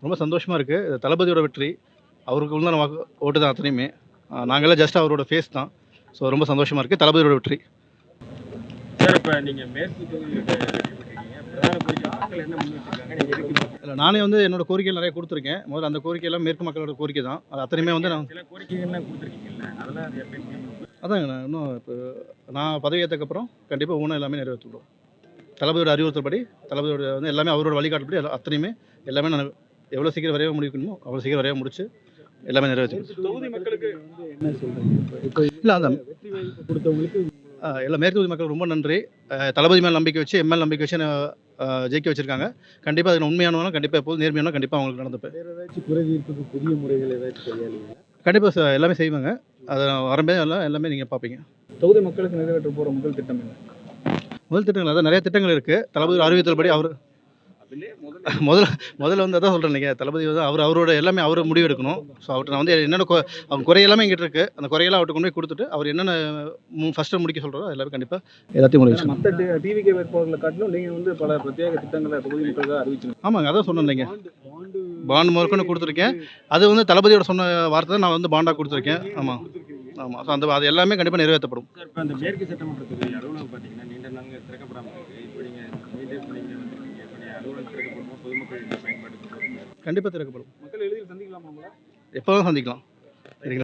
ரொம்ப சந்தோஷமா இருக்கு. இது தளபதியோட வெற்றி. அவருக்கு உண்டான ஓட்டு தான் அத்தனையுமே. நாங்கலாம் ஜஸ்ட் அவரோட ஃபேஸ் தான். ஸோ ரொம்ப சந்தோஷமா இருக்கு. தளபதியோட வெற்றி. சார், இப்ப நீங்க மேற்கு தொகுதியில வெற்றி பெற்றிருக்கீங்க. பிரதான கோரிக்கை மக்கள் என்ன முன்வச்சிருக்காங்க? நீங்க எதுக்கு இல்ல நானே வந்து என்னோட கோரிக்கைகள் நிறைய குடுத்துருக்கேன். முதல்ல அந்த கோரிக்கைலாம் மேற்கு மக்களோட கோரிக்கை தான். அது அத்தனையுமே வந்து நான் சில கோரிக்கைகள்லாம் குடுத்துருக்கீங்கல்ல, அதெல்லாம் அது எப்படி முடியும்? அதாங்க நான் இன்னும் இப்போ நான் பதவியேற்றக்கப்புறம் கண்டிப்பா ஊனம் எல்லாமே நிறைவேற்றிவிடுவோம். தளபதியோட அறிவுறுத்தல்படி, தளபதியோட வந்து எல்லாமே அவரோட வழிகாட்டுப்படி அத்தனையுமே எல்லாமே நான் எவ்வளோ சீக்கிரம் விரைவாக முடிக்கணுமோ அவ்வளோ சீக்கிரம் விரைவாக முடிச்சு எல்லாமே நிறைவேற்றி தொகுதி மக்களுக்கு என்ன சொல்றீங்க? இல்லை அந்த வெற்றி வாய்ப்பு கொடுத்தவங்களுக்கு எல்லா மேற்கு தொகுதி மக்கள் ரொம்ப நன்றி. தளபதி மேல் நம்பிக்கை வச்சு, எம்எல் நம்பிக்கை வச்சு ஜெயிக்க வச்சிருக்காங்க. கண்டிப்பாக அதில் உண்மையானவங்க கண்டிப்பாக எப்போதும் நேர்மையான கண்டிப்பாக அவங்களுக்கு நடந்துப்பேன். வேற ஏதாச்சும் குறை தீர்ப்புக்கு புதிய முறைகள் ஏதாச்சும் கையாளுவீங்களா? கண்டிப்பாக எல்லாமே செய்வாங்க. அதை வரம்பே எல்லாமே நீங்கள் பார்ப்பீங்க. தொகுதி மக்களுக்கு நிறைவேற்ற போற முதல் திட்டம் என்ன? முதல் திட்டங்கள் அதான் நிறைய திட்டங்கள் இருக்குது. தளபதி அறிவித்தல்படி அவர் முதல்ல வந்து அதான் சொல்கிறேன். நீங்கள் தளபதி வந்து அவரோட எல்லாமே அவர் முடிவு எடுக்கணும். ஸோ அவர்கிட்ட நான் வந்து என்னென்ன அவங்க குறை எல்லாமே எங்கிட்ட இருக்குது. அந்த குறையெல்லாம் அவர்கிட்ட கொண்டு போய் கொடுத்துட்டு அவர் என்னென்ன ஃபஸ்ட்டு முடிக்க சொல்கிறாரோ எல்லாமே கண்டிப்பாக எல்லாத்தையும் முடிவு. மற்ற டிவிகே வேட்பாளர்களை காட்டிலும் நீங்க வந்து பல பிரத்யேக திட்டங்களை தொகுதி மக்களுக்காக அறிவிச்சிருக்கீங்க. ஆமாங்க, அதான் சொன்னேன். நீங்கள் பாண்ட் முதற்கொண்டு கொடுத்துருக்கேன். அது வந்து தளபதியோட சொன்ன வார்த்தை நான் வந்து பாண்டாக கொடுத்துருக்கேன். ஆமாம் ஆமாம். ஸோ அது எல்லாமே கண்டிப்பாக நிறைவேற்றப்படும். சார், இப்போ அந்த மேற்கு சட்டமன்ற தொகுதி அலுவலகம் பார்த்தீங்கன்னா நீண்ட நாங்கள் திறக்கப்படாமல் இருக்குது. இப்போ நீங்கள் மீண்டும் நீங்கள் வந்திருக்கீங்க. இப்போ நீங்கள் அலுவலகம் திறக்கப்படுமோ பொதுமக்கள் இந்த பயன்பாட்டுக்கு கண்டிப்பாக திறக்கப்படும். மக்கள் எளிதில் சந்திக்கலாமா? எப்போதும் சந்திக்கலாம்.